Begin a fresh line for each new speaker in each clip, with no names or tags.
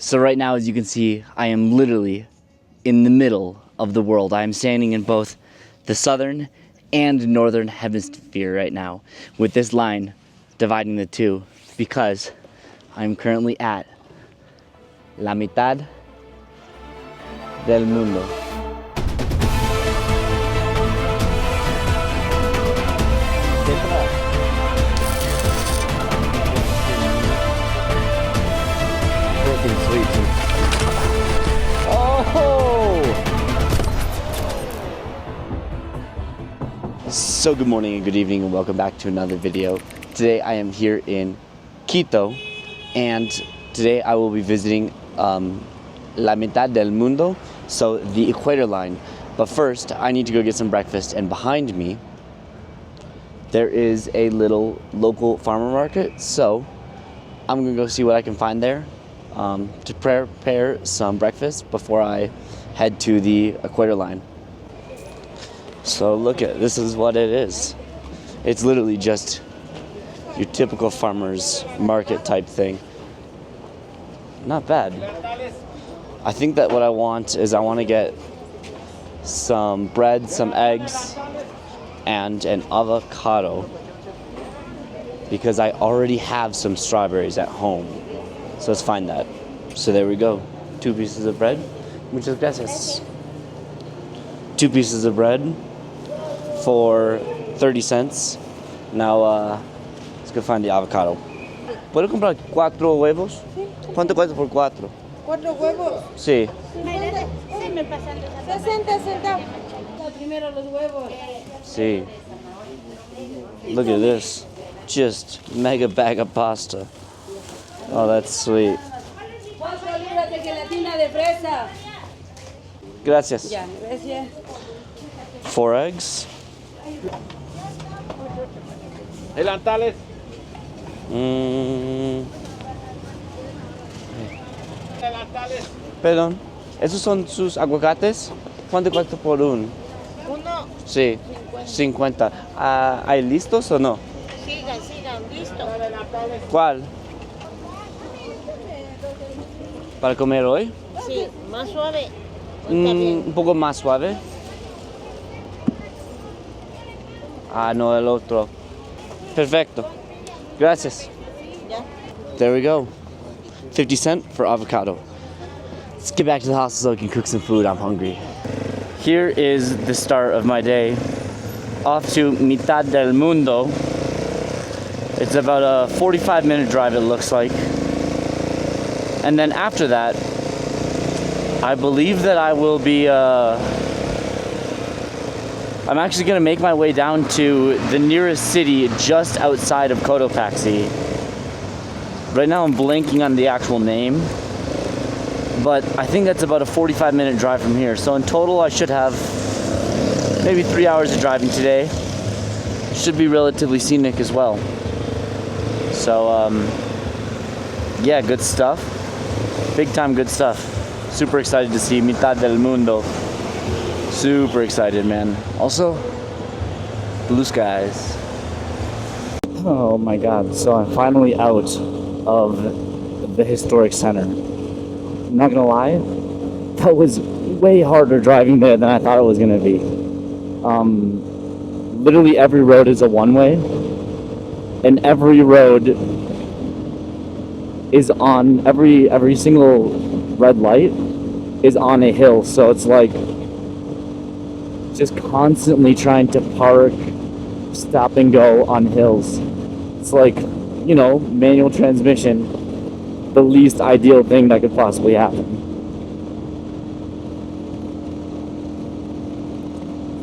So right now, as you can see, I am literally in the middle of the world. I am standing in both the southern and northern hemisphere right now, with this line dividing the two, because I'm currently at la mitad del mundo. Sweet. Oh! So good morning and good evening and welcome back to another video. Today I am here in Quito, and today I will be visiting la mitad del mundo, so the equator line. But first I need to go get some breakfast, and behind me there is a little local farmer market, so I'm gonna go see what I can find there to prepare some breakfast before I head to the equator line. So look at this is what it is. It's literally just your typical farmer's market type thing. Not bad. I think that what I want is I want to get some bread, some eggs, and an avocado, because I already have some strawberries at home. So let's find that. So there we go. 2 pieces of bread. Muchas gracias. 2 pieces of bread for 30 cents. Now, let's go find the avocado. ¿Puedo comprar 4 huevos? ¿Cuánto cuesta por 4?
4 huevos.
Sí.
60 centavos. Primero los huevos.
Sí. Look at this. Just mega bag of pasta. Oh, that's sweet.
4 libras de gelatina de fresa.
Gracias.
Ya, gracias.
4 eggs.
Delantales. Delantales.
Perdón, ¿esos son sus aguacates? ¿Cuánto cuesta por uno?
Uno,
Sí, 50. ¿Hay listos o no?
sigan, listo.
¿Cuál? ¿Para comer hoy?
Sí, más suave. Está bien.
Un poco más suave. Ah, no, el otro. Perfecto. Gracias.
Ya.
There we go. 50 cents for avocado. Let's get back to the house so I can cook some food. I'm hungry. Here is the start of my day. Off to Mitad del Mundo. It's about a 45-minute drive, it looks like. And then after that, I believe that I will be, I'm actually gonna make my way down to the nearest city just outside of Cotopaxi. Right now I'm blanking on the actual name, but I think that's about a 45-minute drive from here. So in total I should have maybe 3 hours of driving today. Should be relatively scenic as well. So yeah, good stuff. Big time good stuff. Super excited to see Mitad del Mundo. Super excited, man. Also, blue skies. Oh my god, so I'm finally out of the historic center. I'm not gonna lie, that was way harder driving there than I thought it was gonna be. Literally every road is a one-way, and every road is on, every single red light is on a hill, so it's like just constantly trying to park, stop and go on hills. It's like, you know, manual transmission, the least ideal thing that could possibly happen.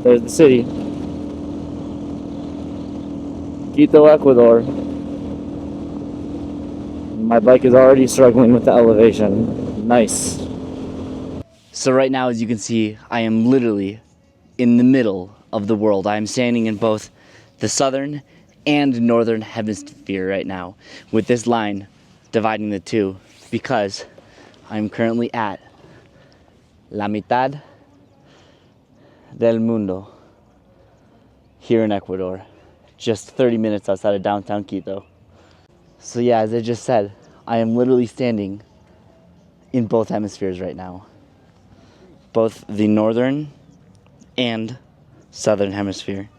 There's the city. Quito, Ecuador. My bike is already struggling with the elevation. Nice. So right now, as you can see, I am literally in the middle of the world. I am standing in both the southern and northern hemisphere right now, with this line dividing the two, because I'm currently at la mitad del mundo here in Ecuador, just 30 minutes outside of downtown Quito. So yeah, as I just said, I am literally standing in both hemispheres right now. Both the northern and southern hemisphere.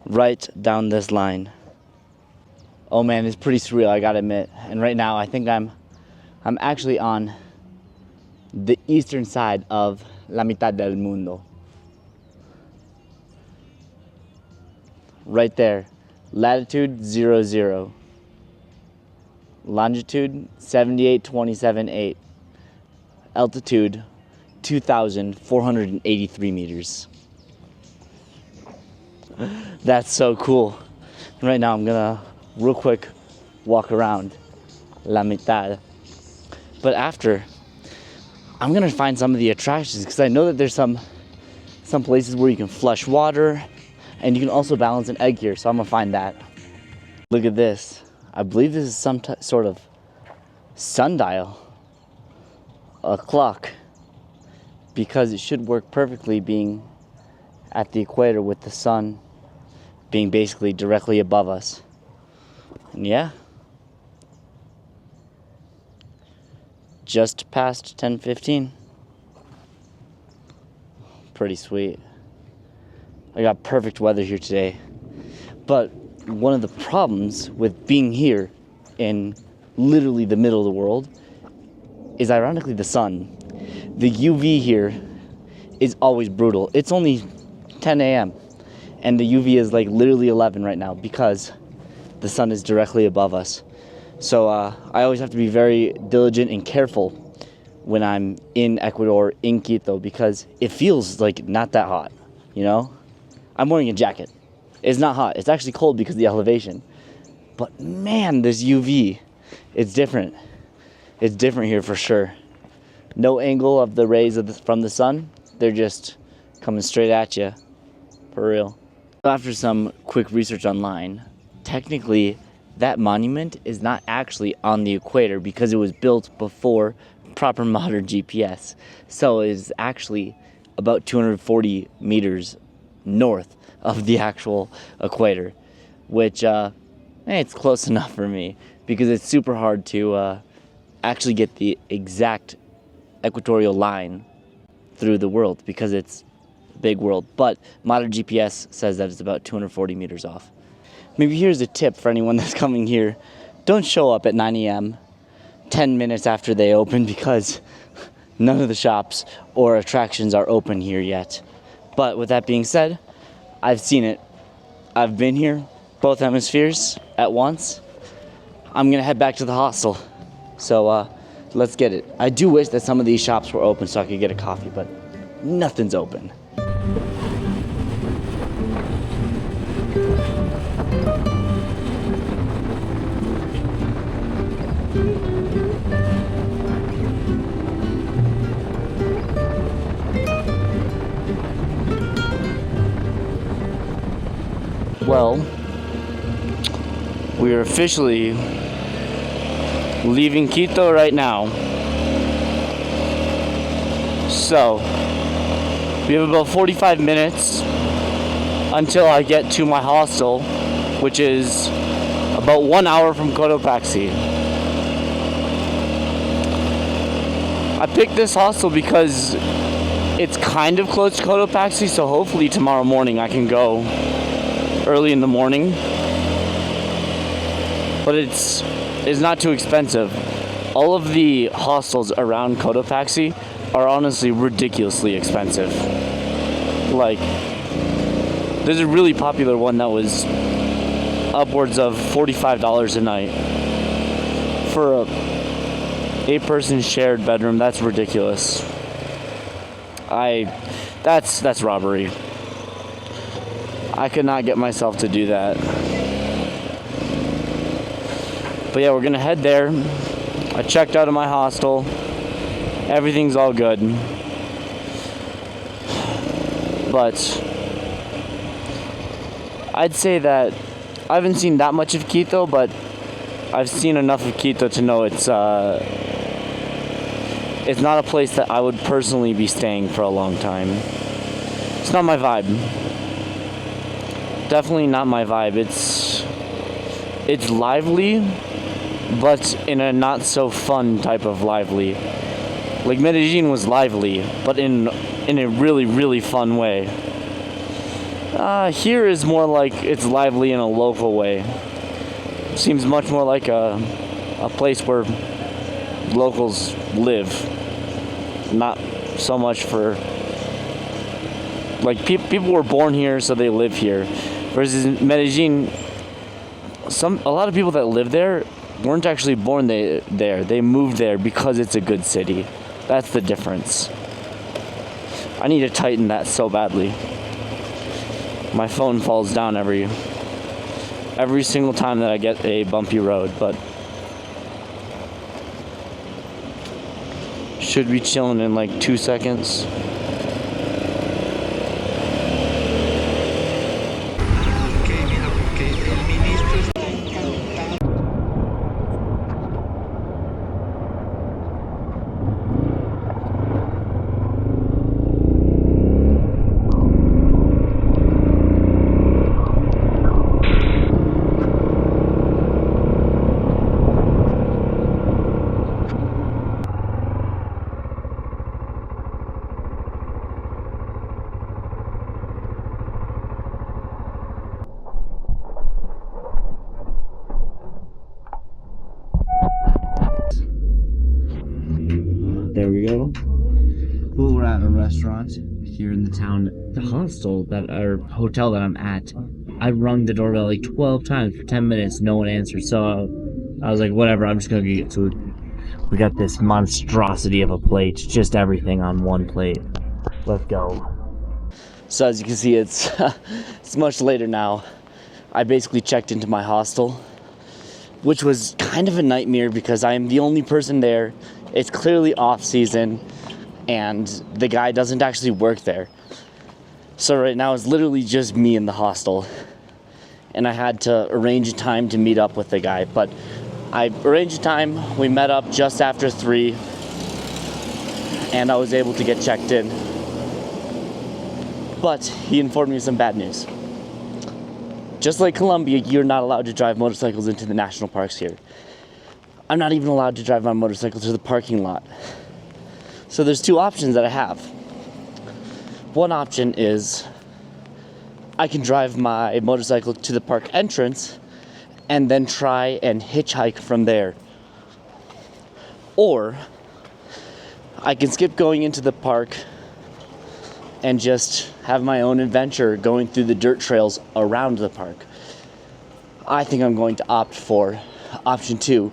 Right down this line. Oh man, it's pretty surreal, I gotta admit. And right now I think I'm actually on the eastern side of La Mitad del Mundo. Right there. Latitude 00. Longitude 78.27.8. Altitude 2,483 meters. That's so cool. Right now I'm gonna real quick walk around La Mitad. But after, I'm gonna find some of the attractions because I know that there's some places where you can flush water and you can also balance an egg here, so I'm gonna find that. Look at this. I believe this is some sort of sundial, a clock, because it should work perfectly being at the equator with the sun being basically directly above us. And yeah, just past 10:15. Pretty sweet. I got perfect weather here today. But one of the problems with being here in literally the middle of the world is ironically the sun. The UV here is always brutal. It's only 10 a.m. and the UV is like literally 11 right now because the sun is directly above us. So I always have to be very diligent and careful when I'm in Ecuador, in Quito, because it feels like not that hot, you know? I'm wearing a jacket. It's not hot. It's actually cold because of the elevation. But man, this UV, it's different. It's different here for sure. No angle of the rays from the sun. They're just coming straight at you, for real. After some quick research online, technically that monument is not actually on the equator because it was built before proper modern GPS. So it is actually about 240 meters north of the actual equator, which it's close enough for me because it's super hard to actually get the exact equatorial line through the world because it's a big world. But modern GPS says that it's about 240 meters off. Maybe here's a tip for anyone that's coming here. Don't show up at 9 a.m. 10 minutes after they open because none of the shops or attractions are open here yet. But with that being said, I've seen it. I've been here, both hemispheres at once. I'm gonna head back to the hostel. So let's get it. I do wish that some of these shops were open so I could get a coffee, but nothing's open. Well, we are officially leaving Quito right now. So, we have about 45 minutes until I get to my hostel, which is about 1 hour from Cotopaxi. I picked this hostel because it's kind of close to Cotopaxi, so hopefully tomorrow morning I can go early in the morning. But it's not too expensive. All of the hostels around Cotopaxi are honestly ridiculously expensive. Like, there's a really popular one that was upwards of $45 a night for a 8-person shared bedroom. That's ridiculous. That's robbery. I could not get myself to do that. But yeah, we're gonna head there. I checked out of my hostel. Everything's all good. But I'd say that I haven't seen that much of Quito, but I've seen enough of Quito to know it's not a place that I would personally be staying for a long time. It's not my vibe. Definitely not my vibe. It's lively, but in a not so fun type of lively. Like Medellin was lively, but in a really, really fun way. Here is more like it's lively in a local way. Seems much more like a place where locals live, not so much for like people were born here, so they live here. Whereas in Medellin, a lot of people that live there weren't actually born there. They moved there because it's a good city. That's the difference. I need to tighten that so badly. My phone falls down every single time that I get a bumpy road, but should be chilling in like 2 seconds. There we go. Well, we're at a restaurant here in the town. The hostel or hotel that I'm at, I rung the doorbell like 12 times for 10 minutes. No one answered. So I was like, whatever, I'm just going to get food. We got this monstrosity of a plate. Just everything on one plate. Let's go. So as you can see, it's much later now. I basically checked into my hostel, which was kind of a nightmare because I am the only person there. It's clearly off season, and the guy doesn't actually work there. So right now it's literally just me in the hostel, and I had to arrange a time to meet up with the guy. But I arranged a time, we met up just after 3, and I was able to get checked in. But he informed me of some bad news. Just like Colombia, you're not allowed to drive motorcycles into the national parks here. I'm not even allowed to drive my motorcycle to the parking lot. So there's 2 options that I have. One option is I can drive my motorcycle to the park entrance and then try and hitchhike from there. Or I can skip going into the park and just have my own adventure going through the dirt trails around the park. I think I'm going to opt for option 2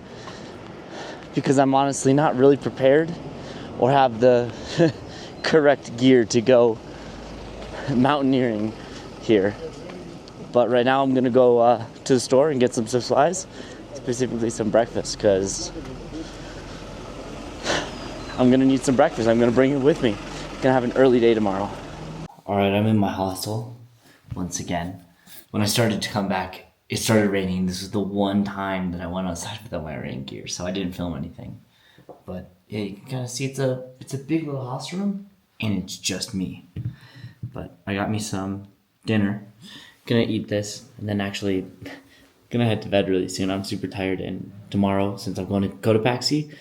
because I'm honestly not really prepared or have the correct gear to go mountaineering here. But right now I'm gonna go to the store and get some supplies, specifically some breakfast, because I'm gonna need some breakfast. I'm gonna bring it with me. I'm gonna have an early day tomorrow. Alright, I'm in my hostel once again. When I started to come back, it started raining. This was the one time that I went outside without my rain gear, so I didn't film anything. But yeah, you can kind of see it's a big little house room, and it's just me. But I got me some dinner. Gonna eat this, and then actually gonna head to bed really soon. I'm super tired, and tomorrow, since I'm going to Cotopaxi,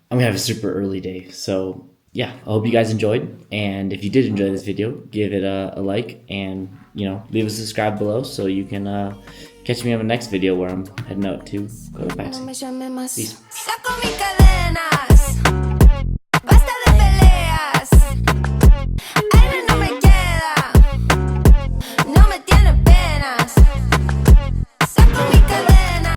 I'm gonna have a super early day. So yeah, I hope you guys enjoyed, and if you did enjoy this video, give it a like, and leave a subscribe below so you can catch me on the next video where I'm heading out to Cotopaxi. Peace.